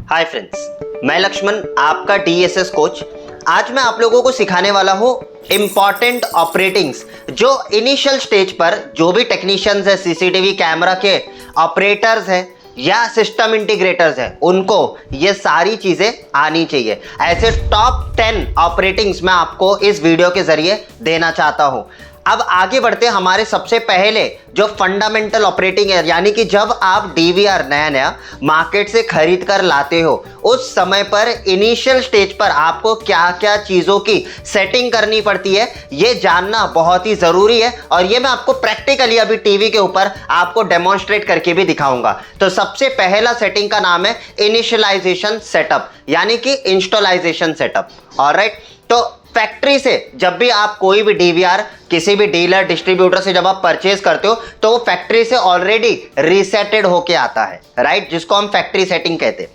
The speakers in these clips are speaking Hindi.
हाय फ्रेंड्स, मैं लक्ष्मण आपका डीएसएस कोच। आज मैं आप लोगों को सिखाने वाला हूँ इंपॉर्टेंट ऑपरेटिंग्स जो इनिशियल स्टेज पर जो भी टेक्नीशियंस है, सीसीटीवी कैमरा के ऑपरेटर्स हैं या सिस्टम इंटीग्रेटर्स हैं, उनको ये सारी चीजें आनी चाहिए। ऐसे टॉप 10 ऑपरेटिंग्स मैं आपको इस वीडियो के जरिए देना चाहता हूं। अब आगे बढ़ते हैं हमारे सबसे पहले जो फंडामेंटल ऑपरेटिंग है, यानी कि जब आप डीवीआर नया मार्केट से खरीद कर लाते हो, उस समय पर इनिशियल स्टेज पर आपको क्या क्या चीज़ों की सेटिंग करनी पड़ती है, ये जानना बहुत ही ज़रूरी है। और ये मैं आपको प्रैक्टिकली अभी टीवी के ऊपर आपको डेमोन्स्ट्रेट करके भी दिखाऊंगा। तो सबसे पहला सेटिंग का नाम है इनिशियलाइजेशन सेटअप, यानी कि इंस्टॉलाइजेशन सेटअप। ऑलराइट, तो फैक्ट्री से जब भी आप कोई भी डीवीआर किसी भी डीलर डिस्ट्रीब्यूटर से जब आप परचेज करते हो, तो वो फैक्ट्री से ऑलरेडी रीसेटेड होके आता है, राइट, जिसको हम फैक्ट्री सेटिंग कहते हैं।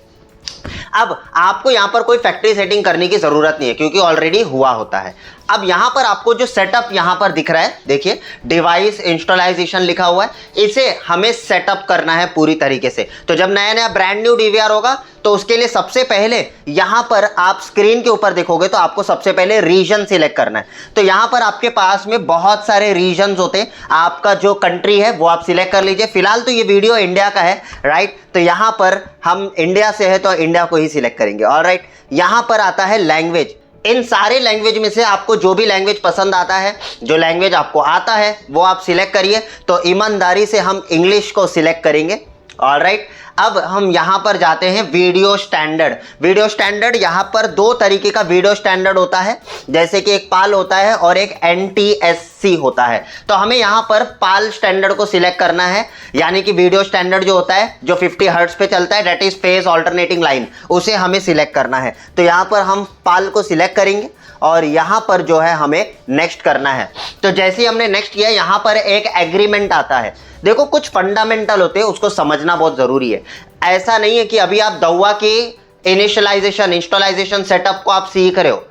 अब आपको यहां पर कोई फैक्ट्री सेटिंग करने की जरूरत नहीं है क्योंकि ऑलरेडी हुआ होता है। अब यहां पर आपको जो सेटअप यहां पर दिख रहा है, देखिए डिवाइस इंस्टॉलाइजेशन लिखा हुआ है, इसे हमें सेटअप करना है पूरी तरीके से। तो जब नया नया ब्रांड न्यू डीवीआर होगा तो उसके लिए सबसे पहले यहां पर आप स्क्रीन के ऊपर देखोगे तो आपको सबसे पहले रीजन सिलेक्ट करना है। तो यहां पर आपके पास में बहुत सारे रीजन होते हैं, आपका जो कंट्री है वो आप सिलेक्ट कर लीजिए। फिलहाल तो ये वीडियो इंडिया का है, राइट, तो यहां पर हम इंडिया से है तो इंडिया को ही सिलेक्ट करेंगे। ऑलराइट, यहां पर आता है लैंग्वेज। इन सारे लैंग्वेज में से आपको जो भी लैंग्वेज पसंद आता है, जो लैंग्वेज आपको आता है वो आप सिलेक्ट करिए। तो ईमानदारी से हम इंग्लिश को सिलेक्ट करेंगे। ऑलराइट, अब हम यहां पर जाते हैं वीडियो स्टैंडर्ड। वीडियो स्टैंडर्ड यहां पर दो तरीके का वीडियो स्टैंडर्ड होता है, जैसे कि एक पाल होता है और एक NTSC होता है। तो हमें यहां पर पाल स्टैंडर्ड को सिलेक्ट करना है, यानी कि वीडियो स्टैंडर्ड जो होता है जो 50 हर्ट्ज पे चलता है, that is phase alternating line, उसे हमें सिलेक्ट करना है। तो यहां पर हम पाल को सिलेक्ट करेंगे और यहां पर जो है हमें नेक्स्ट करना है। तो जैसे ही हमने नेक्स्ट किया, यहां पर एक एग्रीमेंट आता है। देखो, कुछ फंडामेंटल होते हैं, उसको समझना बहुत जरूरी है। ऐसा नहीं है कि अभी आप दवा के इनिशियलाइजेशन इंस्टॉलाइजेशन सेटअप को आप सीख रहे हो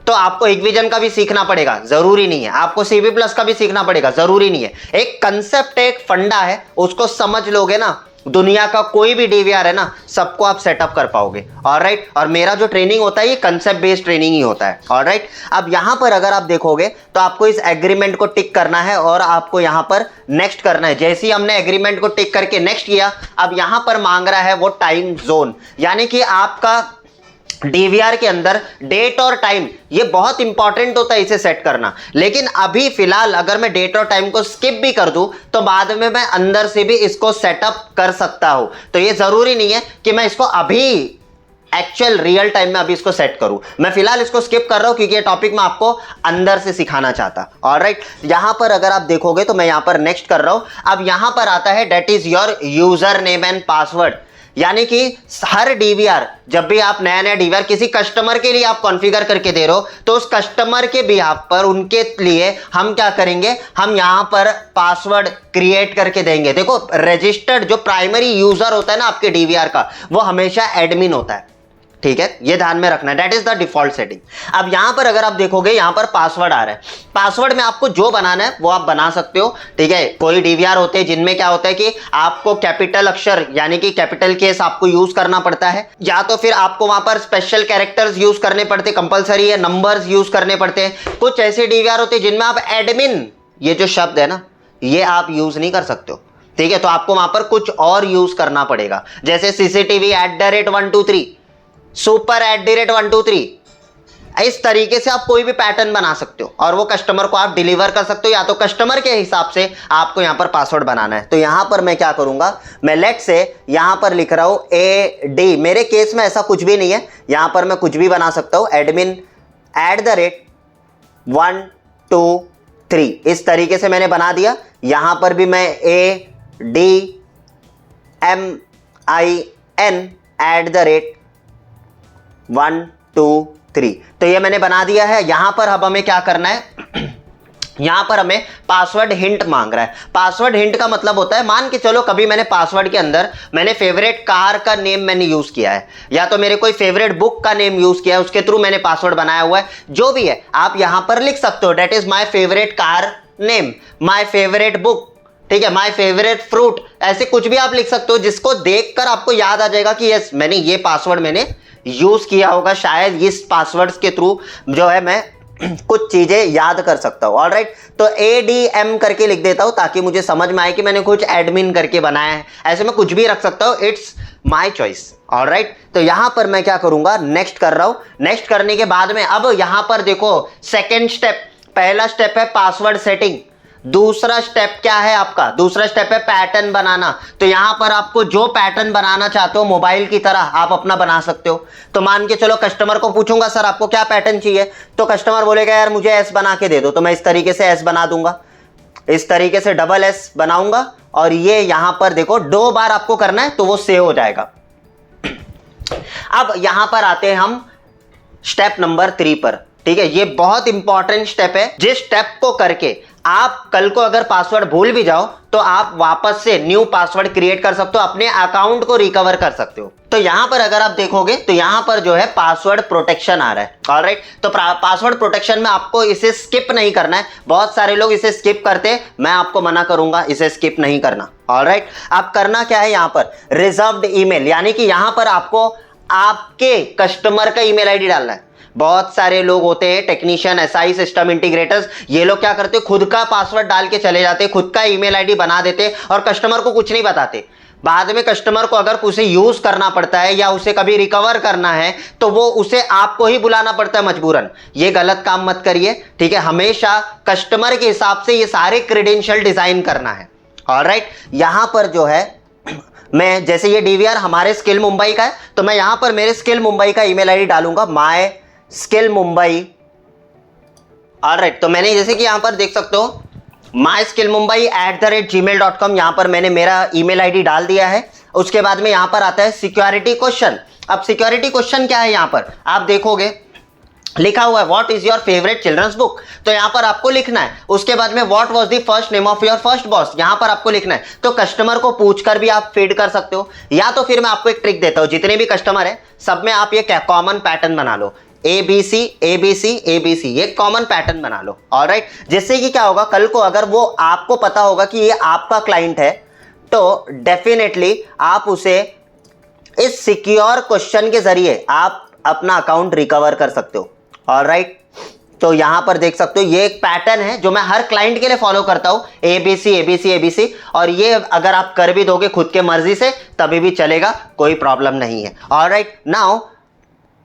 तो आपको इक्विजन का भी सीखना पड़ेगा, जरूरी नहीं है। आपको सीवी प्लस का भी सीखना पड़ेगा, जरूरी नहीं है। एक कंसेप्ट, एक फंडा है, उसको समझ लोगे ना, दुनिया का कोई भी डीवीआर है ना, सबको आप सेटअप कर पाओगे। ऑलराइट, और मेरा जो ट्रेनिंग होता है ये कंसेप्ट बेस्ड ट्रेनिंग ही होता है। ऑलराइट, अब यहां पर अगर आप देखोगे तो आपको इस एग्रीमेंट को टिक करना है और आपको यहां पर नेक्स्ट करना है। जैसे ही हमने एग्रीमेंट को टिक करके नेक्स्ट किया, अब यहां पर मांग रहा है वो टाइम जोन, यानी कि आपका डीवीआर के अंदर डेट और टाइम, ये बहुत इंपॉर्टेंट होता है इसे सेट करना। लेकिन अभी फिलहाल अगर मैं डेट और टाइम को स्किप भी कर दूं तो बाद में मैं अंदर से भी इसको सेटअप कर सकता हूं। तो ये जरूरी नहीं है कि मैं इसको अभी एक्चुअल रियल टाइम में अभी इसको सेट करूं। मैं फिलहाल इसको स्किप कर रहा हूं क्योंकि ये टॉपिक मैं आपको अंदर से सिखाना चाहता। ऑलराइट, यहां पर अगर आप देखोगे तो मैं यहां पर नेक्स्ट कर रहा हूं। अब यहां पर आता है that is your user name and password, यानी कि हर डीवीआर, जब भी आप नया नया डीवीआर किसी कस्टमर के लिए आप कॉन्फ़िगर करके दे रहे हो तो उस कस्टमर के बिहाफ पर, उनके लिए हम क्या करेंगे, हम यहां पर पासवर्ड क्रिएट करके देंगे। देखो, रजिस्टर्ड जो प्राइमरी यूजर होता है ना आपके डीवीआर का, वो हमेशा एडमिन होता है, ठीक है, ये ध्यान में रखना है, that is the default setting. अब यहां पर अगर आप देखोगे, यहां पर पासवर्ड आ रहा है। पासवर्ड में आपको जो बनाना है वो आप बना सकते हो, ठीक है। कोई डीवीआर होते हैं जिनमें क्या होता है कि आपको कैपिटल अक्षर यानी कि कैपिटल केस आपको यूज करना पड़ता है, या तो फिर आपको वहां पर स्पेशल कैरेक्टर्स यूज करने पड़ते, कंपलसरी है, नंबर्स यूज करने पड़ते हैं। कुछ ऐसे डीवीआर होते हैं जिनमें आप एडमिन, ये जो शब्द है ना, ये आप यूज नहीं कर सकते हो, ठीक है। तो आपको वहां पर कुछ और यूज करना पड़ेगा, जैसे CCTV @123, सुपर @123। इस तरीके से आप कोई भी पैटर्न बना सकते हो और वो कस्टमर को आप डिलीवर कर सकते हो, या तो कस्टमर के हिसाब से आपको यहां पर पासवर्ड बनाना है। तो यहां पर मैं क्या करूंगा, मैं लेट से यहां पर लिख रहा हूं AD, मेरे केस में ऐसा कुछ भी नहीं है, यहां पर मैं कुछ भी बना सकता हूं, admin @123, इस तरीके से मैंने बना दिया। यहां पर भी मैं ADMIN @123, तो ये मैंने बना दिया है। यहां पर अब हमें क्या करना है, यहां पर हमें पासवर्ड हिंट मांग रहा है। पासवर्ड हिंट का मतलब होता है, मान के चलो कभी मैंने पासवर्ड के अंदर मैंने फेवरेट कार का नेम मैंने यूज किया है, या तो मेरे कोई फेवरेट बुक का नेम यूज किया है, उसके थ्रू मैंने पासवर्ड बनाया हुआ है, जो भी है आप यहां पर लिख सकते हो, that is my favourite car name, my favourite book, ठीक है, माय फेवरेट फ्रूट, ऐसे कुछ भी आप लिख सकते हो जिसको देखकर आपको याद आ जाएगा कि यस मैंने ये पासवर्ड मैंने यूज किया होगा, शायद इस पासवर्ड्स के थ्रू जो है मैं कुछ चीजें याद कर सकता हूं। ऑलराइट, तो ADM करके लिख देता हूं ताकि मुझे समझ में आए कि मैंने कुछ एडमिन करके बनाया है। ऐसे में कुछ भी रख सकता हूं, इट्स माय चॉइस। ऑलराइट, तो यहां पर मैं क्या करूंगा, नेक्स्ट कर रहा हूं। नेक्स्ट करने के बाद में अब यहां पर देखो सेकेंड स्टेप, पहला स्टेप है पासवर्ड सेटिंग, दूसरा स्टेप क्या है आपका, दूसरा स्टेप है पैटर्न बनाना। तो यहां पर आपको जो पैटर्न बनाना चाहते हो मोबाइल की तरह आप अपना बना सकते हो। तो मान के चलो कस्टमर को पूछूंगा सर आपको क्या पैटर्न चाहिए, तो कस्टमर बोलेगा यार मुझे एस बना के दे दो, तो मैं इस तरीके से एस बना दूंगा, इस तरीके से डबल एस बनाऊंगा और ये यहां पर देखो 2 बार आपको करना है तो वो सेव हो जाएगा। अब यहां पर आते हैं हम स्टेप नंबर 3 पर। ठीक है, ये बहुत इंपॉर्टेंट स्टेप है, जिस स्टेप को करके आप कल को अगर पासवर्ड भूल भी जाओ तो आप वापस से न्यू पासवर्ड क्रिएट कर सकते हो, अपने अकाउंट को रिकवर कर सकते हो। तो यहां पर अगर आप देखोगे तो यहां पर जो है पासवर्ड प्रोटेक्शन आ रहा है। ऑलराइट, तो पासवर्ड प्रोटेक्शन में आपको इसे स्किप नहीं करना है। बहुत सारे लोग इसे स्किप करते हैं, मैं आपको मना करूंगा इसे स्किप नहीं करना। ऑलराइट, आप करना क्या है, यहां पर रिजर्व्ड ईमेल, यानी कि यहां पर आपको आपके कस्टमर का ईमेल आईडी डालना है। बहुत सारे लोग होते हैं टेक्नीशियन, एसआई, सिस्टम इंटीग्रेटर्स, ये लोग क्या करते हैं, खुद का पासवर्ड डाल के चले जाते हैं, खुद का ईमेल आईडी बना देते और कस्टमर को कुछ नहीं बताते। बाद में कस्टमर को अगर उसे यूज करना पड़ता है या उसे कभी रिकवर करना है तो वो उसे आपको ही बुलाना पड़ता है मजबूरन। ये गलत काम मत करिए, ठीक है। हमेशा कस्टमर के हिसाब से ये सारे क्रेडेंशियल डिजाइन करना है। ऑलराइट, यहां पर जो है मैं जैसे ये डीवीआर हमारे स्किल मुंबई का है, तो मैं यहां पर मेरे स्किल मुंबई का ईमेल आईडी डालूंगा, माय स्किल मुंबई। ऑलराइट, तो मैंने जैसे कि यहां पर देख सकते हो mysskillmumbai@gmail.com, यहां पर मैंने मेरा ईमेल आईडी डाल दिया है। उसके बाद में यहां पर आता है सिक्योरिटी क्वेश्चन। अब सिक्योरिटी क्वेश्चन क्या है, यहां पर आप देखोगे लिखा हुआ है what is your favourite children's book, तो यहां पर आपको लिखना है। उसके बाद में what was the first name of your first boss, यहां पर आपको लिखना है। तो कस्टमर को पूछकर भी आप फीड कर सकते हो, या तो फिर मैं आपको एक ट्रिक देता हूं, जितने भी कस्टमर है सब में आप ये कॉमन पैटर्न बना लो, ABC ABC ABC, ये कॉमन पैटर्न बना लो। ऑलराइट, जिससे कि क्या होगा, कल को अगर वो आपको पता होगा कि ये आपका क्लाइंट है तो डेफिनेटली आप उसे इस सिक्योर क्वेश्चन के जरिए आप अपना अकाउंट रिकवर कर सकते हो। ऑलराइट, तो यहां पर देख सकते हो ये एक पैटर्न है जो मैं हर क्लाइंट के लिए फॉलो करता हूं, ABC ABC ABC, और ये अगर आप कर भी दोगे खुद के मर्जी से तभी भी चलेगा, कोई प्रॉब्लम नहीं है। Alright, now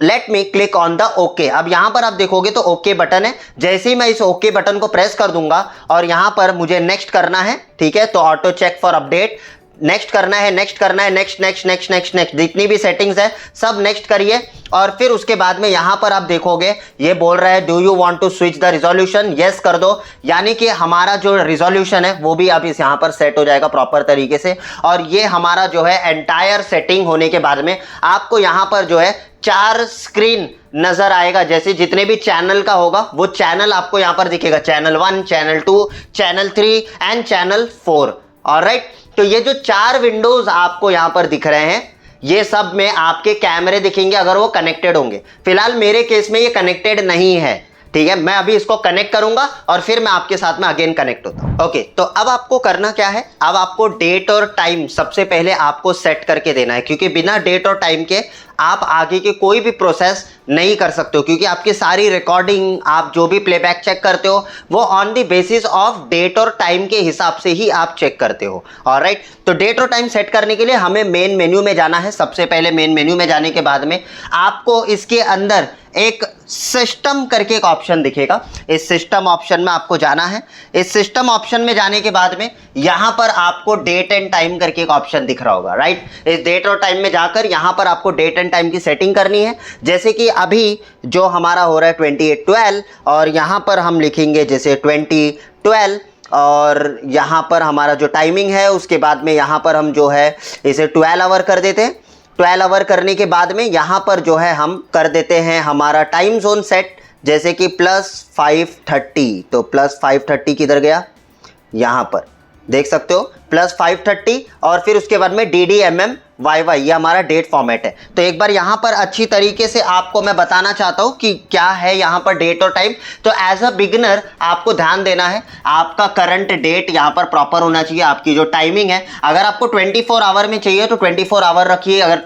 let me click on the okay. अब यहां पर आप देखोगे तो ओके बटन है, जैसे ही मैं इस ओके बटन को प्रेस कर दूंगा और यहां पर मुझे नेक्स्ट करना है, ठीक है, तो auto check for update next करना है, नेक्स्ट करना है, next next next next next, जितनी भी सेटिंग्स है सब नेक्स्ट करिए। और फिर उसके बाद में यहां पर आप देखोगे ये बोल रहा है do you want to switch the resolution, yes कर दो, यानी कि हमारा जो रिजोल्यूशन है वो भी अब इस यहां पर सेट हो जाएगा प्रॉपर तरीके से। और ये हमारा जो है एंटायर सेटिंग होने के बाद में आपको यहां पर जो है 4 स्क्रीन नजर आएगा, जैसे जितने भी चैनल का होगा वो चैनल आपको यहां पर दिखेगा, channel 1, channel 2, channel 3 and channel 4। Alright, तो ये जो 4 विंडोज आपको यहां पर दिख रहे हैं ये सब में आपके कैमरे दिखेंगे अगर वो कनेक्टेड होंगे। फिलहाल मेरे केस में ये कनेक्टेड नहीं है, ठीक है, मैं अभी इसको कनेक्ट करूंगा और फिर मैं आपके साथ में अगेन कनेक्ट होता हूं। ओके, तो अब आपको करना क्या है, अब आपको डेट और टाइम सबसे पहले आपको सेट करके देना है, क्योंकि बिना डेट और टाइम के आप आगे के कोई भी प्रोसेस नहीं कर सकते हो, क्योंकि आपकी सारी रिकॉर्डिंग, आप जो भी प्लेबैक चेक करते हो वो on the basis of date और टाइम के हिसाब से ही आप चेक करते हो। ऑलराइट, तो डेट और टाइम सेट करने के लिए हमें मेन मेन्यू में जाना है। सबसे पहले मेन मेन्यू में जाने के बाद में आपको इसके अंदर एक सिस्टम करके एक ऑप्शन दिखेगा, इस सिस्टम ऑप्शन में आपको जाना है। इस सिस्टम ऑप्शन में जाने के बाद में यहां पर आपको डेट एंड टाइम करके एक ऑप्शन दिख रहा होगा, राइट। इस डेट और टाइम में जाकर यहां पर आपको डेट एंड टाइम की सेटिंग करनी है, जैसे कि अभी जो हमारा हो रहा है 28/12 और यहां पर हम लिखेंगे जैसे 20/12 और यहाँ पर हमारा जो टाइमिंग है उसके बाद में यहाँ पर हम जो है इसे 12 आवर कर देते हैं। 12 आवर करने के बाद में यहाँ पर जो है हम कर देते हैं हमारा टाइम जोन सेट, जैसे कि +5:30, तो +5:30 किधर गया, यहाँ पर देख सकते हो +530 और फिर उसके बाद में DDMM YY, ये हमारा डेट फॉर्मेट है। तो एक बार यहाँ पर अच्छी तरीके से आपको मैं बताना चाहता हूँ कि क्या है यहाँ पर डेट और टाइम। तो एज अ बिगिनर आपको ध्यान देना है, आपका करंट डेट यहाँ पर प्रॉपर होना चाहिए। आपकी जो टाइमिंग है, अगर आपको 24 आवर में चाहिए तो 24 आवर रखिए, अगर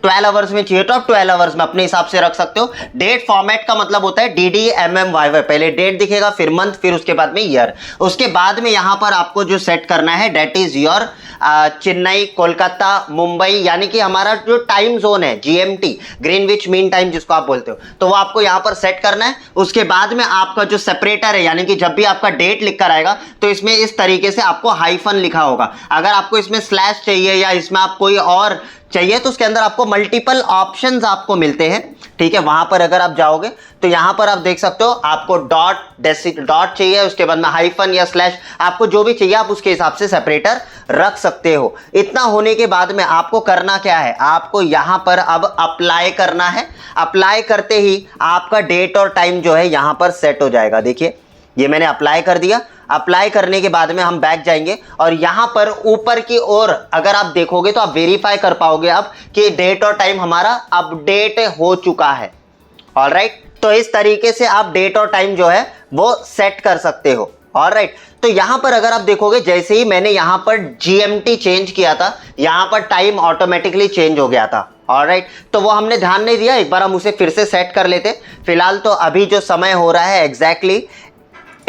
12 आवर्स में चाहिए तो आप 12 आवर्स में अपने हिसाब से रख सकते हो। डेट फॉर्मेट का मतलब होता है DDMM YY, पहले डेट दिखेगा, फिर मंथ, फिर उसके बाद में ईयर। उसके बाद में यहाँ पर आपको जो सेट करना है that is your Chennai, Kolkata, Mumbai, यानी कि हमारा जो टाइम जोन है GMT, ग्रीनविच मीन टाइम जिसको आप बोलते हो, तो वो आपको यहाँ पर सेट करना है। उसके बाद में आपका जो सेपरेटर है, यानी कि जब भी आपका डेट लिख कर आएगा तो इसमें इस तरीके से आपको हाइफन लिखा होगा। अगर आपको इसमें स्लैश चाहिए या इसमें आप कोई और चाहिए तो उसके अंदर आपको मल्टीपल ऑप्शंस आपको मिलते हैं, ठीक है। वहां पर अगर आप जाओगे तो यहां पर आप देख सकते हो, आपको डॉट चाहिए, उसके बाद में हाइफन या स्लैश, आपको जो भी चाहिए आप उसके हिसाब से सेपरेटर रख सकते हो। इतना होने के बाद में आपको करना क्या है, आपको यहां पर अब अप्लाई करना है। अप्लाई करते ही आपका डेट और टाइम जो है यहां पर सेट हो जाएगा। देखिए ये मैंने अप्लाई कर दिया। अप्लाई करने के बाद में हम बैक जाएंगे और यहां पर ऊपर की ओर अगर आप देखोगे तो आप वेरीफाई कर पाओगे अब कि डेट और टाइम हमारा अपडेट हो चुका है। ऑलराइट, तो इस तरीके से आप डेट और टाइम जो है वो सेट कर सकते हो। ऑलराइट, तो यहां पर अगर आप देखोगे जैसे ही मैंने यहां पर GMT चेंज किया था, यहां पर टाइम ऑटोमेटिकली चेंज हो गया था। ऑलराइट, तो वो हमने ध्यान नहीं दिया, एक बार हम उसे फिर से सेट कर लेते। फिलहाल तो अभी जो समय हो रहा है एग्जैक्टली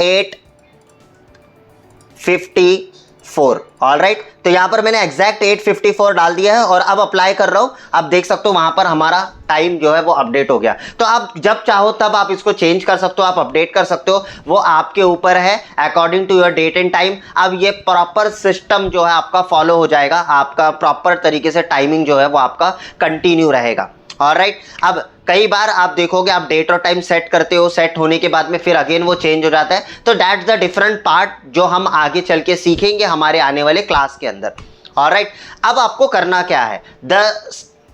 8:54। ऑलराइट, तो यहां पर मैंने एग्जैक्ट 8:54 डाल दिया है और अब अप्लाई कर रहा हूं। आप देख सकते हो वहां पर हमारा टाइम जो है वो अपडेट हो गया। तो आप जब चाहो तब आप इसको चेंज कर सकते हो, आप अपडेट कर सकते हो, वो आपके ऊपर है, according to your date and time. अब ये प्रॉपर सिस्टम जो है आपका फॉलो हो जाएगा, आपका प्रॉपर तरीके से टाइमिंग जो है वो आपका कंटिन्यू रहेगा। ऑलराइट, अब कई बार आप देखोगे आप डेट और टाइम सेट करते हो, सेट होने के बाद में फिर अगेन वो चेंज हो जाता है। तो दैट्स द डिफरेंट पार्ट जो हम आगे चल के सीखेंगे हमारे आने वाले क्लास के अंदर। ऑलराइट, अब आपको करना क्या है, द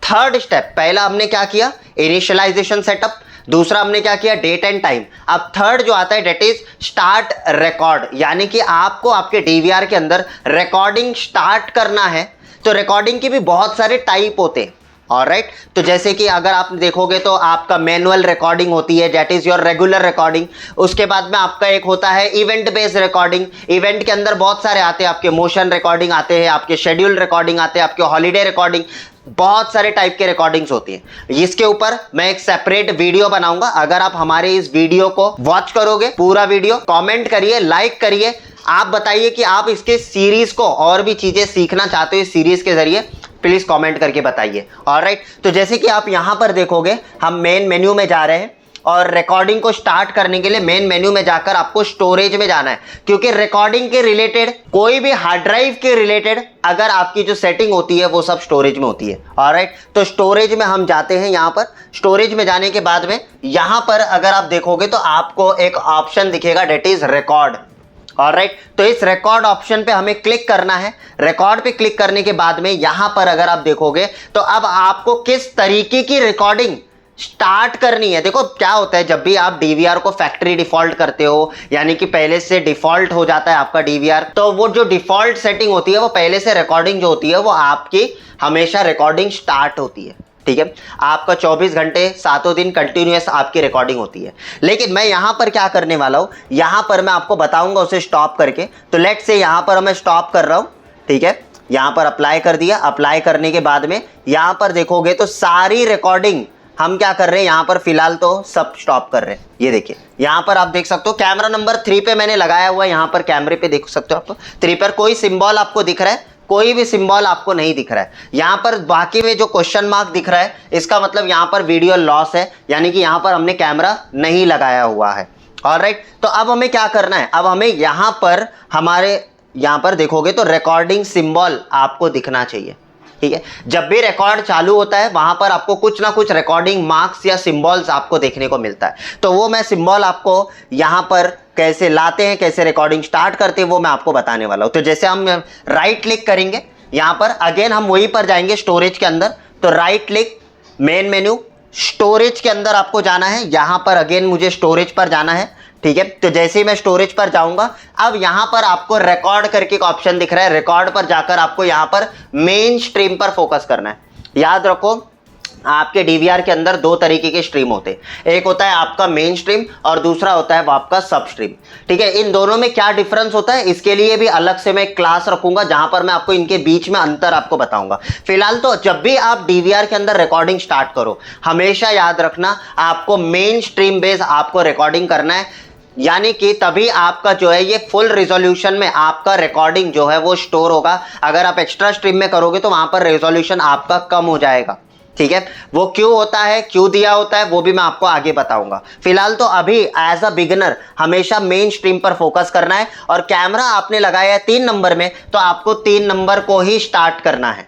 थर्ड स्टेप, पहला हमने क्या किया, इनिशियलाइजेशन सेटअप। दूसरा हमने क्या किया, डेट एंड टाइम। अब थर्ड जो आता है डेट इज स्टार्ट रिकॉर्ड, यानी कि आपको आपके DVR के अंदर रिकॉर्डिंग स्टार्ट करना है। तो रिकॉर्डिंग के भी बहुत सारे टाइप होते हैं। ऑलराइट, तो जैसे कि अगर आप देखोगे तो आपका मैनुअल रिकॉर्डिंग होती है, that is your regular recording. उसके बाद में आपका एक होता है इवेंट बेस्ड रिकॉर्डिंग। इवेंट के अंदर बहुत सारे आते हैं, आपके मोशन रिकॉर्डिंग आते हैं, आपके शेड्यूल रिकॉर्डिंग आते हैं, आपके हॉलीडे रिकॉर्डिंग, बहुत सारे टाइप के रिकॉर्डिंग्स होती हैं। इसके ऊपर मैं एक सेपरेट वीडियो बनाऊंगा। अगर आप हमारे इस वीडियो को वॉच करोगे, पूरा वीडियो, कमेंट करिए, लाइक करिए, आप बताइए कि आप इसके सीरीज को और भी चीजें सीखना चाहते हो इस सीरीज के जरिए, प्लीज कमेंट करके बताइए। ऑलराइट, तो जैसे कि आप यहां पर देखोगे हम मेन मेन्यू में जा रहे हैं और रिकॉर्डिंग को स्टार्ट करने के लिए मेन मेन्यू में जाकर आपको स्टोरेज में जाना है, क्योंकि रिकॉर्डिंग के रिलेटेड, कोई भी हार्ड ड्राइव के रिलेटेड अगर आपकी जो सेटिंग होती है वो सब स्टोरेज में होती है। ऑलराइट, तो स्टोरेज में हम जाते हैं। यहां पर स्टोरेज में जाने के बाद में यहां पर अगर आप देखोगे तो आपको एक ऑप्शन दिखेगा, डेट इज रिकॉर्ड। ऑलराइट, तो इस रिकॉर्ड ऑप्शन पे हमें क्लिक करना है। रिकॉर्ड पे क्लिक करने के बाद में यहां पर अगर आप देखोगे तो अब आपको किस तरीके की रिकॉर्डिंग स्टार्ट करनी है। देखो क्या होता है, जब भी आप DVR को फैक्ट्री डिफॉल्ट करते हो, यानी कि पहले से डिफॉल्ट हो जाता है आपका DVR, तो वो जो डिफॉल्ट सेटिंग होती है वो पहले से रिकॉर्डिंग जो होती है वो आपकी हमेशा रिकॉर्डिंग स्टार्ट होती है। ठीक है, आपका 24 घंटे 7 दिन कंटिन्यूअस आपकी रिकॉर्डिंग होती है। लेकिन मैं यहां पर क्या करने वाला हूं, यहां पर मैं आपको बताऊंगा उसे स्टॉप करके। तो लेट्स से यहां पर मैं स्टॉप कर रहा हूं, ठीक है, यहां पर अप्लाई कर दिया। अप्लाई करने के बाद में यहां पर देखोगे तो सारी रिकॉर्डिंग हम क्या कर रहे हैं, यहां पर फिलहाल तो सब स्टॉप कर रहे हैं। ये देखिए यहां पर आप देख सकते हो कैमरा नंबर 3 पे मैंने लगाया हुआ है, यहां पर कैमरे पे देख सकते हो आप 3 पर कोई सिंबल आपको दिख रहा है, कोई भी सिंबल आपको नहीं दिख रहा है। यहां पर बाकी में जो क्वेश्चन मार्क दिख रहा है, इसका मतलब यहां पर वीडियो लॉस है, यानी कि यहां पर हमने कैमरा नहीं लगाया हुआ है। ऑलराइट, तो अब हमें क्या करना है, अब हमें यहां पर हमारे यहां पर देखोगे तो रिकॉर्डिंग सिंबल आपको दिखना चाहिए। ठीक है, जब भी रिकॉर्ड चालू होता है वहां पर आपको कुछ ना कुछ रिकॉर्डिंग मार्क्स या सिंबल्स आपको देखने को मिलता है। तो वो मैं सिंबल आपको यहां पर कैसे लाते हैं, कैसे रिकॉर्डिंग स्टार्ट करते हैं, वो मैं आपको बताने वाला हूं। तो जैसे हम राइट क्लिक करेंगे यहां पर, अगेन हम वहीं पर जाएंगे स्टोरेज के अंदर। तो right click, main menu, storage के अंदर आपको जाना है। यहां पर अगेन मुझे स्टोरेज पर जाना है। ठीक है। तो जैसे ही मैं स्टोरेज पर जाऊंगा, अब यहां पर आपको रिकॉर्ड करके एक ऑप्शन दिख रहा है, रिकॉर्ड पर जाकर आपको यहां पर मेन स्ट्रीम पर फोकस करना है। याद रखो आपके डीवीआर के अंदर दो तरीके के स्ट्रीम होते हैं, एक होता है आपका मेन स्ट्रीम और दूसरा होता है आपका सब स्ट्रीम। ठीक है, इन दोनों में क्या डिफरेंस होता है इसके लिए भी अलग से मैं क्लास रखूंगा जहां पर मैं आपको इनके बीच में अंतर आपको बताऊंगा। फिलहाल तो जब भी आप डीवीआर के अंदर रिकॉर्डिंग स्टार्ट करो, हमेशा याद रखना आपको मेन स्ट्रीम बेस आपको रिकॉर्डिंग करना है, यानी कि तभी आपका जो है ये फुल रिजोल्यूशन में आपका रिकॉर्डिंग जो है वो स्टोर होगा। अगर आप एक्स्ट्रा स्ट्रीम में करोगे तो वहां पर रिजोल्यूशन आपका कम हो जाएगा। ठीक है, वो क्यों होता है, क्यों दिया होता है, वो भी मैं आपको आगे बताऊंगा। फिलहाल तो अभी एज अ बिगिनर हमेशा मेन स्ट्रीम पर फोकस करना है, और कैमरा आपने लगाया है 3 नंबर में तो आपको 3 नंबर को ही स्टार्ट करना है,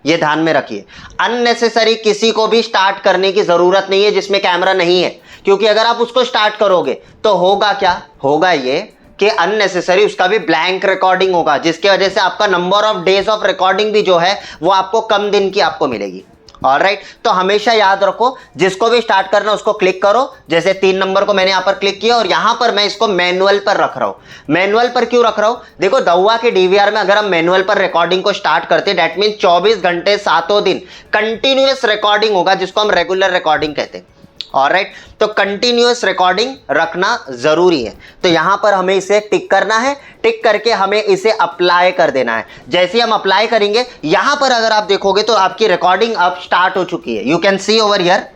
ये ध्यान में रखिए। अननेसेसरी किसी को भी स्टार्ट करने की जरूरत नहीं है जिसमें कैमरा नहीं है, क्योंकि अगर आप उसको स्टार्ट करोगे तो होगा क्या, होगा ये कि अननेसेसरी उसका भी ब्लैंक रिकॉर्डिंग होगा, जिसकी वजह से आपका number of days of recording भी जो है वो आपको कम दिन की आपको मिलेगी। ऑलराइट, तो हमेशा याद रखो जिसको भी स्टार्ट करना उसको क्लिक करो, जैसे 3 नंबर को मैंने यहां पर क्लिक किया और यहां पर मैं इसको मैनुअल पर रख रहा हूं। मैनुअल पर क्यों रख रहा हूं, देखो दावा के डीवीआर में अगर हम मैनुअल पर रिकॉर्डिंग को स्टार्ट करते दैट मीन 24 घंटे 7 दिन कंटिन्यूअस रिकॉर्डिंग होगा, जिसको हम रेगुलर रिकॉर्डिंग कहते हैं। ऑलराइट, तो कंटिन्यूअस रिकॉर्डिंग रखना जरूरी है। तो यहां पर हमें इसे टिक करना है, टिक करके हमें इसे अप्लाई कर देना है। जैसे हम अप्लाई करेंगे यहां पर अगर आप देखोगे तो आपकी रिकॉर्डिंग अब स्टार्ट हो चुकी है। You can see over here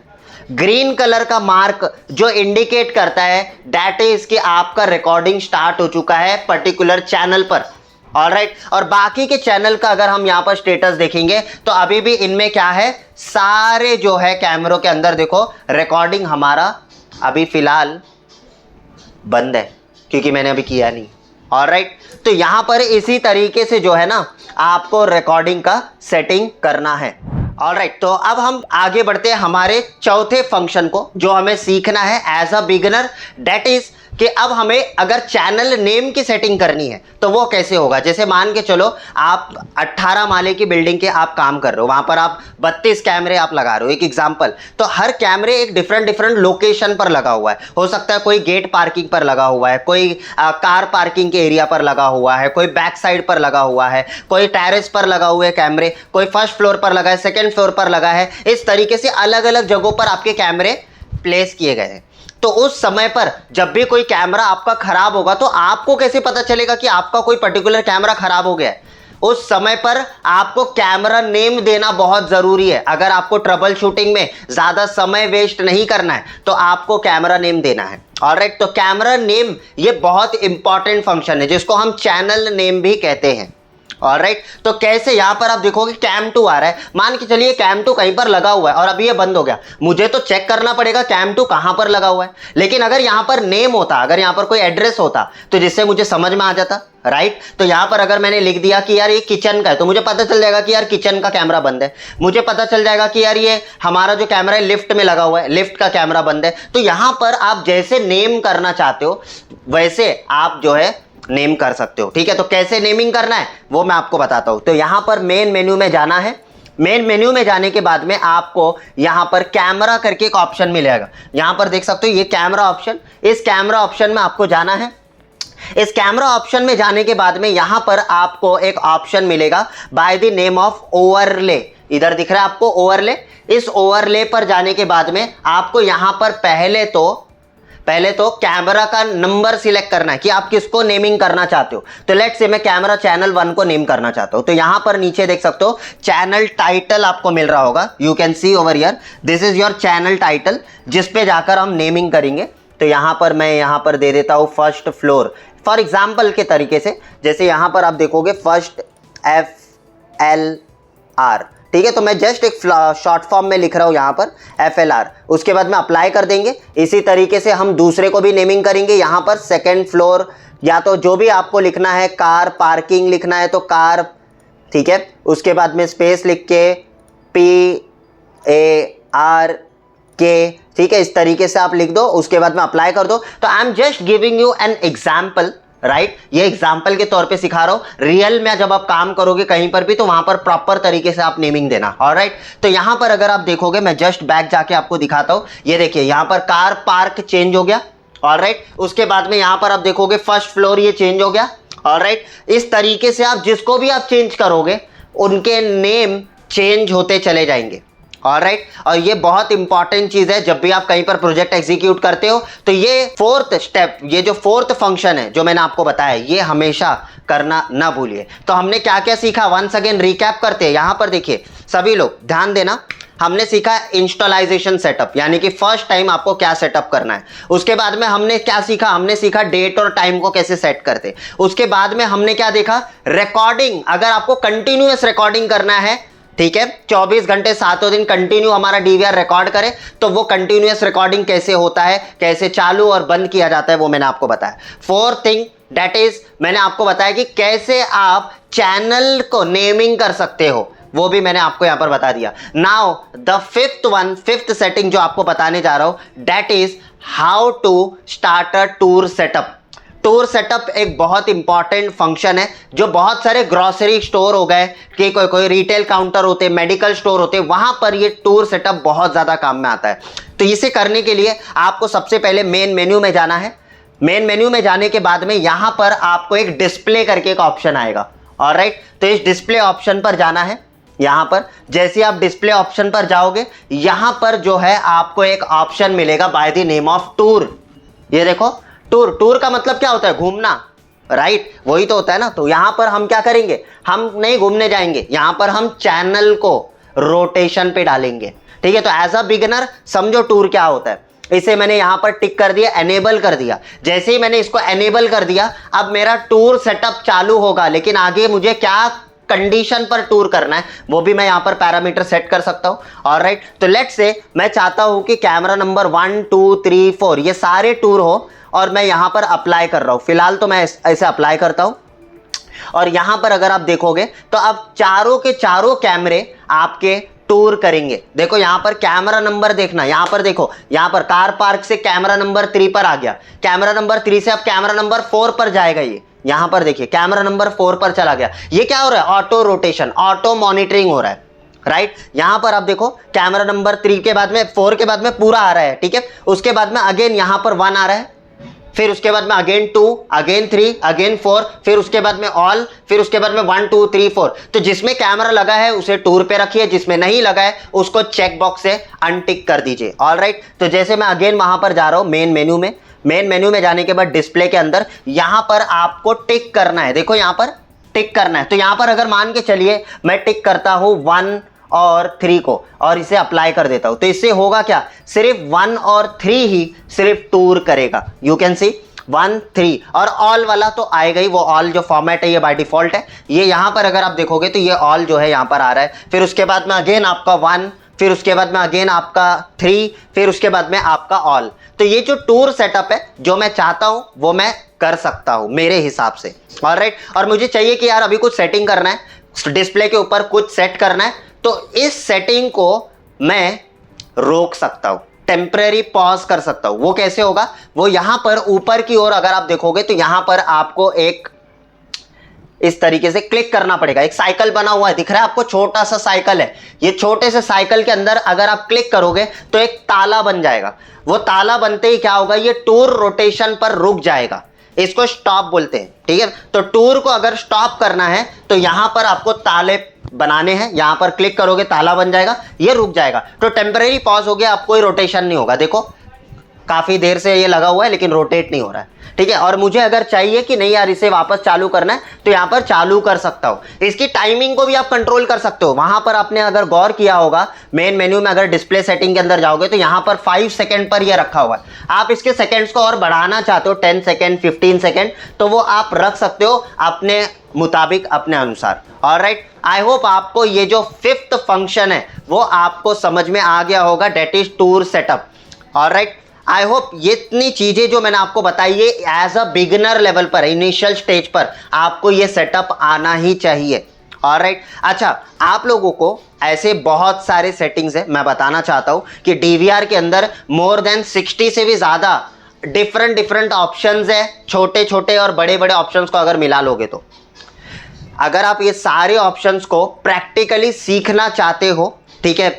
green colour का मार्क जो इंडिकेट करता है दैट इज कि आपका रिकॉर्डिंग स्टार्ट हो चुका है पर्टिकुलर चैनल पर। ऑलराइट, और बाकी के चैनल का अगर हम यहां पर स्टेटस देखेंगे तो अभी भी इनमें क्या है, सारे जो है कैमरों के अंदर देखो रिकॉर्डिंग हमारा अभी फिलहाल बंद है, क्योंकि मैंने अभी किया नहीं। ऑलराइट, तो यहां पर इसी तरीके से जो है ना आपको रिकॉर्डिंग का सेटिंग करना है। ऑलराइट, तो अब हम आगे बढ़ते हैं हमारे चौथे फंक्शन को जो हमें सीखना है as a beginner, that is कि अब हमें अगर चैनल नेम की सेटिंग करनी है तो वो कैसे होगा। जैसे मान के चलो आप 18 माले की बिल्डिंग के आप काम कर रहे हो, वहां पर आप 32 कैमरे आप लगा रहे हो, एक एग्जांपल, तो हर कैमरे एक डिफरेंट लोकेशन पर लगा हुआ है। हो सकता है कोई गेट पार्किंग पर लगा हुआ है, कोई कार पार्किंग के एरिया पर लगा हुआ है, कोई बैक साइड पर लगा हुआ है, कोई टेरेस पर लगा हुए कैमरे, कोई फर्स्ट फ्लोर पर लगा है, सेकेंड फ्लोर पर लगा है। इस तरीके से अलग अलग जगहों पर आपके कैमरे प्लेस किए गए हैं। तो उस समय पर जब भी कोई कैमरा आपका खराब होगा तो आपको कैसे पता चलेगा कि आपका कोई पर्टिकुलर कैमरा खराब हो गया है। उस समय पर आपको कैमरा नेम देना बहुत जरूरी है। अगर आपको ट्रबल शूटिंग में ज्यादा समय वेस्ट नहीं करना है तो आपको कैमरा नेम देना है। ऑलराइट, तो कैमरा नेम ये बहुत इंपॉर्टेंट फंक्शन है जिसको हम चैनल नेम भी कहते हैं। ऑलराइट, तो कैसे, यहां पर आप देखोगे कैम 2 आ रहा है, मान के चलिए कैम 2 कहीं पर लगा हुआ है और अभी ये बंद हो गया, मुझे तो चेक करना पड़ेगा कैम 2 कहां पर लगा हुआ है। लेकिन अगर यहां पर नेम होता, अगर यहां पर कोई एड्रेस होता तो जिससे मुझे समझ में आ जाता। राइट, तो यहां पर अगर मैंने लिख दिया कि यार ये किचन का है तो मुझे पता चल जाएगा कि यार किचन का कैमरा बंद है। मुझे पता चल जाएगा कि यार ये हमारा जो कैमरा है लिफ्ट में लगा हुआ है, लिफ्ट का कैमरा बंद है। तो यहां पर आप जैसे नेम करना चाहते हो वैसे आप जो है नेम कर सकते हो। ठीक है, तो कैसे नेमिंग करना है वो मैं आपको बताता हूं। तो यहां पर मेन मेन्यू में जाना है। मेन मेन्यू में जाने के बाद में आपको यहां पर कैमरा करके एक ऑप्शन मिलेगा, यहां पर देख सकते हो ये कैमरा ऑप्शन, इस कैमरा ऑप्शन में आपको जाना है। इस कैमरा ऑप्शन में जाने के बाद में यहां पर आपको एक ऑप्शन मिलेगा by the name of overlay, इधर दिख रहा है आपको ओवरले। इस ओवरले पर जाने के बाद में आपको यहां पर पहले तो कैमरा का नंबर सिलेक्ट करना है कि आप किसको नेमिंग करना चाहते हो। तो लेट्स से मैं कैमरा चैनल 1 को नेम करना चाहता हूं, तो यहां पर नीचे देख सकते हो चैनल टाइटल आपको मिल रहा होगा। You can see over here this is your channel title, जिस पे जाकर हम नेमिंग करेंगे। तो यहां पर मैं यहां पर दे देता हूं फर्स्ट फ्लोर फॉर एग्जाम्पल के तरीके से। जैसे यहां पर आप देखोगे फर्स्ट FLR, ठीक है, तो मैं जस्ट एक शॉर्ट फॉर्म में लिख रहा हूं यहां पर FLR, उसके बाद में अप्लाई कर देंगे। इसी तरीके से हम दूसरे को भी नेमिंग करेंगे, यहां पर सेकेंड फ्लोर, या तो जो भी आपको लिखना है, कार पार्किंग लिखना है तो कार, ठीक है, उसके बाद में स्पेस लिख के PARK, ठीक है, इस तरीके से आप लिख दो, उसके बाद में अप्लाई कर दो। तो I am just giving you an example, right, ये एग्जाम्पल के तौर पे सिखा रहा हूं। रियल में जब आप काम करोगे कहीं पर भी तो वहां पर प्रॉपर तरीके से आप नेमिंग देना। ऑलराइट, तो यहां पर अगर आप देखोगे, मैं जस्ट बैक जाके आपको दिखाता हूं, ये देखिए यहां पर कार पार्क चेंज हो गया। ऑलराइट। उसके बाद में यहाँ पर आप देखोगे फर्स्ट फ्लोर ये चेंज हो गया। ऑलराइट, इस तरीके से आप जिसको भी आप चेंज करोगे उनके नेम चेंज होते चले जाएंगे। ऑलराइट, और ये बहुत इंपॉर्टेंट चीज है जब भी आप कहीं पर प्रोजेक्ट एग्जीक्यूट करते हो तो ये फोर्थ स्टेप, ये जो फोर्थ फंक्शन है जो मैंने आपको बताया, ये हमेशा करना ना भूलिए। तो हमने क्या क्या सीखा, वंस अगेन रिकैप करते हैं। यहां पर देखिए सभी लोग ध्यान देना, हमने सीखा इंस्टॉलाइजेशन सेटअप, यानी कि फर्स्ट टाइम आपको क्या सेटअप करना है। उसके बाद में हमने क्या सीखा, हमने सीखा डेट और टाइम को कैसे सेट करते। उसके बाद में हमने क्या देखा, रिकॉर्डिंग, अगर आपको कंटिन्यूअस रिकॉर्डिंग करना है, ठीक है, 24 घंटे 7 दिन कंटिन्यू हमारा डीवीआर रिकॉर्ड करे, तो वो कंटिन्यूअस रिकॉर्डिंग कैसे होता है, कैसे चालू और बंद किया जाता है, वो मैंने आपको बताया। फोर्थ थिंग दैट इज, मैंने आपको बताया कि कैसे आप चैनल को नेमिंग कर सकते हो, वो भी मैंने आपको यहां पर बता दिया। नाउ द फिफ्थ सेटिंग जो आपको बताने जा रहा हूं, that is how to start a tour setup. Tour setup एक बहुत इंपॉर्टेंट फंक्शन है जो बहुत सारे ग्रोसरी स्टोर हो गए कि कोई रिटेल काउंटर होते, मेडिकल स्टोर होते, वहां पर ये टूर सेटअप बहुत ज्यादा काम में आता है। तो इसे करने के लिए आपको सबसे पहले मेन मेन्यू में जाना है। मेन मेन्यू में जाने के बाद में यहां पर आपको एक डिस्प्ले करके एक ऑप्शन आएगा। ऑलराइट, तो इस डिस्प्ले ऑप्शन पर जाना है। यहां पर जैसे आप डिस्प्ले ऑप्शन पर जाओगे, यहां पर जो है आपको एक ऑप्शन मिलेगा by the name of tour. ये देखो, टूर, टूर का मतलब क्या होता है, घूमना, राइट, वही तो होता है ना। तो यहां पर हम क्या करेंगे, हम नहीं घूमने जाएंगे, यहां पर हम चैनल को रोटेशन पे डालेंगे। ठीक है, तो एज अ बिगिनर समझो टूर क्या होता है। इसे मैंने यहां पर टिक कर दिया, एनेबल कर दिया। जैसे ही मैंने इसको एनेबल कर दिया, अब मेरा टूर सेटअप चालू होगा, लेकिन आगे मुझे क्या कंडीशन पर टूर करना है वो भी मैं यहां पर पैरामीटर सेट कर सकता हूं। ऑलराइट, तो लेट्स से मैं चाहता हूं कि कैमरा नंबर 1 2 3 4 ये सारे टूर हो और मैं यहां पर अप्लाई कर रहा हूं। फिलहाल तो मैं ऐसे अप्लाई करता हूं और यहां पर अगर आप देखोगे तो अब चारों के चारों कैमरे आपके टूर करेंगे। देखो यहां पर कैमरा नंबर देखना, यहां पर देखो, यहां पर कार पार्क से कैमरा नंबर 3 पर आ गया, कैमरा नंबर 3 से अब कैमरा नंबर 4 पर जाएगा। ये यहां पर देखिए कैमरा नंबर 4 पर चला गया। ये क्या हो रहा है, ऑटो रोटेशन, ऑटो मॉनिटरिंग हो रहा है, राइट। यहां पर आप देखो कैमरा नंबर 3 के बाद में 4 के बाद में पूरा आ रहा है, ठीक है। उसके बाद में अगेन यहां पर 1 आ रहा है, फिर उसके बाद में अगेन 2, अगेन 3, अगेन 4, फिर उसके बाद में ऑल, फिर उसके बाद में 1 2 3 4। तो जिसमें कैमरा लगा है उसे टूर पे रखिए, जिसमें नहीं लगा है उसको चेक बॉक्स से अनटिक कर दीजिए। ऑलराइट, तो जैसे मैं अगेन वहां पर जा रहा हूं मेन मेन्यू में, मेन मेन्यू में जाने के बाद डिस्प्ले के अंदर यहां पर आपको टिक करना है। देखो यहां पर टिक करना है, तो यहां पर अगर मान के चलिए मैं टिक करता हूं 1 और 3 को और इसे अप्लाई कर देता हूं, तो इससे होगा क्या, सिर्फ 1 और 3 ही सिर्फ टूर करेगा। यू कैन सी 1 3 और ऑल वाला तो आएगा ही, वो ऑल जो फॉर्मेट है ये बाय डिफॉल्ट है। ये यहां पर अगर आप देखोगे तो ये ऑल जो है यहां पर आ रहा है, फिर उसके बाद में अगेन आपका 1, फिर उसके बाद में अगेन आपका 3, फिर उसके बाद में आपका ऑल। तो ये जो टूर सेटअप है जो मैं चाहता हूं वो मैं कर सकता हूं मेरे हिसाब से। ऑलराइट, और मुझे चाहिए कि यार अभी कुछ सेटिंग करना है, डिस्प्ले के ऊपर कुछ सेट करना है, तो इस सेटिंग को मैं रोक सकता हूं, टेम्परेरी पॉज कर सकता हूं। वो कैसे होगा, वो यहां पर ऊपर की ओर अगर आप देखोगे तो यहां पर आपको एक इस तरीके से क्लिक करना पड़ेगा। एक साइकिल बना हुआ है, दिख रहा है आपको, छोटा सा साइकिल है। ये छोटे से साइकिल के अंदर अगर आप क्लिक करोगे तो एक ताला बन जाएगा। वो ताला बनते ही क्या होगा, ये टूर रोटेशन पर रुक जाएगा। इसको स्टॉप बोलते हैं, ठीक है। तो टूर को अगर स्टॉप करना है तो यहां पर आपको ताले बनाने हैं, यहां पर क्लिक करोगे ताला बन जाएगा, ये रुक जाएगा। तो टेम्परेरी पॉज हो गया, अब कोई रोटेशन नहीं होगा। देखो काफी देर से ये लगा हुआ है लेकिन रोटेट नहीं हो रहा है, ठीक है। और मुझे अगर चाहिए कि नहीं यार इसे वापस चालू करना है तो यहां पर चालू कर सकता हूं। इसकी टाइमिंग को भी आप कंट्रोल कर सकते हो। वहां पर आपने अगर गौर किया होगा मेन मेन्यू में अगर डिस्प्ले सेटिंग के अंदर जाओगे तो यहां पर 5 सेकंड पर ये रखा हुआ है। आप इसके सेकंड्स को और बढ़ाना चाहते हो 10 सेकंड 15 सेकंड, तो वो आप रख सकते हो अपने मुताबिक, अपने अनुसार। ऑलराइट, आई होप आपको ये जो 5th फंक्शन है वो आपको समझ में आ गया होगा, that is tour setup. Alright, I hope ये इतनी चीजें जो मैंने आपको बताई है एज अ बिगिनर लेवल पर, इनिशियल स्टेज पर आपको ये सेटअप आना ही चाहिए। ऑलराइट, अच्छा आप लोगों को ऐसे बहुत सारे सेटिंग्स है, मैं बताना चाहता हूं कि डीवीआर के अंदर मोर देन 60 से भी ज्यादा डिफरेंट ऑप्शंस है, छोटे छोटे और बड़े बड़े ऑप्शंस को अगर मिला लोगे तो। अगर आप ये सारे ऑप्शंस को प्रैक्टिकली सीखना चाहते हो, ठीक है,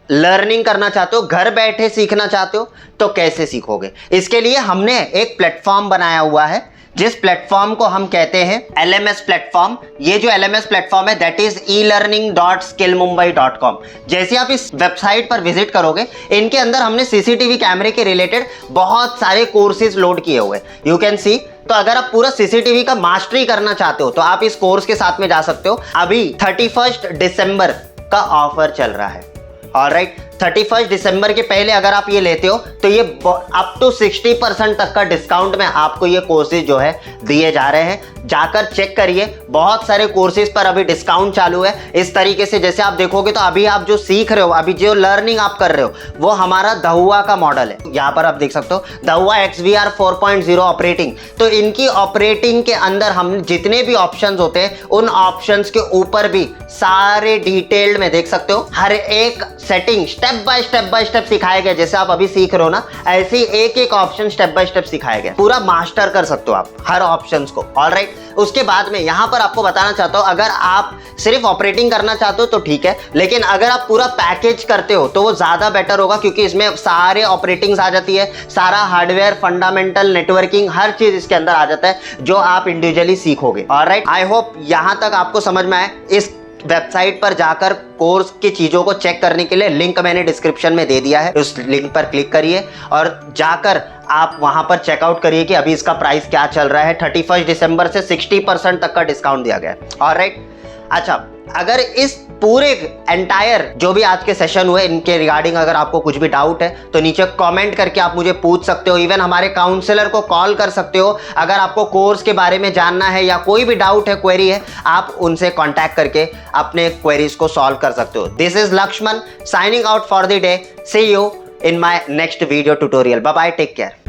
लर्निंग करना चाहते हो, घर बैठे सीखना चाहते हो, तो कैसे सीखोगे? इसके लिए हमने एक प्लेटफॉर्म बनाया हुआ है, जिस प्लेटफॉर्म को हम कहते हैं LMS प्लेटफॉर्म। ये जो LMS प्लेटफॉर्म है दैट इज elearning.skillmumbai.com। जैसे आप इस वेबसाइट पर विजिट करोगे, इनके अंदर हमने सीसीटीवी कैमरे के रिलेटेड बहुत सारे कोर्सेज लोड किए हुए, यू कैन सी। तो अगर आप पूरा सीसीटीवी का मास्टरी करना चाहते हो तो आप इस कोर्स के साथ में जा सकते हो। अभी 31 दिसंबर का ऑफर चल रहा है, ऑलराइट। 31 दिसंबर के पहले अगर आप ये लेते हो तो ये अप टू 60% तक का डिस्काउंट में आपको ये कोर्सेज जो है दिए जा रहे हैं। जाकर चेक करिए, बहुत सारे कोर्सेज पर अभी डिस्काउंट चालू है। इस तरीके से जैसे आप देखोगे तो अभी आप जो सीख रहे हो, अभी जो लर्निंग आप कर रहे हो, वो हमारा दहुआ का मॉडल है। यहाँ पर आप देख सकते हो दहुआ XVR 4.0 ऑपरेटिंग। तो इनकी ऑपरेटिंग के अंदर हम जितने भी ऑप्शंस होते हैं, उन ऑप्शंस के ऊपर भी सारे डिटेल्ड में देख सकते हो, हर एक सेटिंग स्टेप बाय स्टेप सिखाया गया। जैसे आप अभी सीख रहे हो ना, ऐसे ही एक एक ऑप्शन स्टेप बाय स्टेप सिखाया गया। पूरा मास्टर कर सकते हो आप हर ऑप्शंस को, ऑलराइट। उसके बाद में यहां पर आपको बताना चाहता हूं, अगर आप सिर्फ ऑपरेटिंग करना चाहते हो तो ठीक है, लेकिन अगर आप पूरा पैकेज करते हो तो वो ज्यादा बेटर होगा, क्योंकि इसमें सारे ऑपरेटिंग्स आ जाती है, सारा हार्डवेयर, फंडामेंटल, नेटवर्किंग, हर चीज इसके अंदर आ जाता है, जो आप इंडिविजुअली सीखोगे, ऑलराइट। आई होप यहां तक आपको समझ में आए। इस वेबसाइट पर जाकर कोर्स की चीजों को चेक करने के लिए लिंक मैंने डिस्क्रिप्शन में दे दिया है, उस लिंक पर क्लिक करिए और जाकर आप वहां पर चेकआउट करिए कि अभी इसका प्राइस क्या चल रहा है। 31 दिसंबर से 60% तक का डिस्काउंट दिया गया है, ऑलराइट। अच्छा, अगर इस पूरे एंटायर जो भी आज के सेशन हुए इनके रिगार्डिंग अगर आपको कुछ भी डाउट है तो नीचे कमेंट करके आप मुझे पूछ सकते हो। इवन हमारे काउंसलर को कॉल कर सकते हो अगर आपको कोर्स के बारे में जानना है या कोई भी डाउट है, क्वेरी है, आप उनसे कांटेक्ट करके अपने क्वेरीज को सॉल्व कर सकते हो। This is Lakshman signing out for the day. See you in my next video tutorial. Bye bye, take care.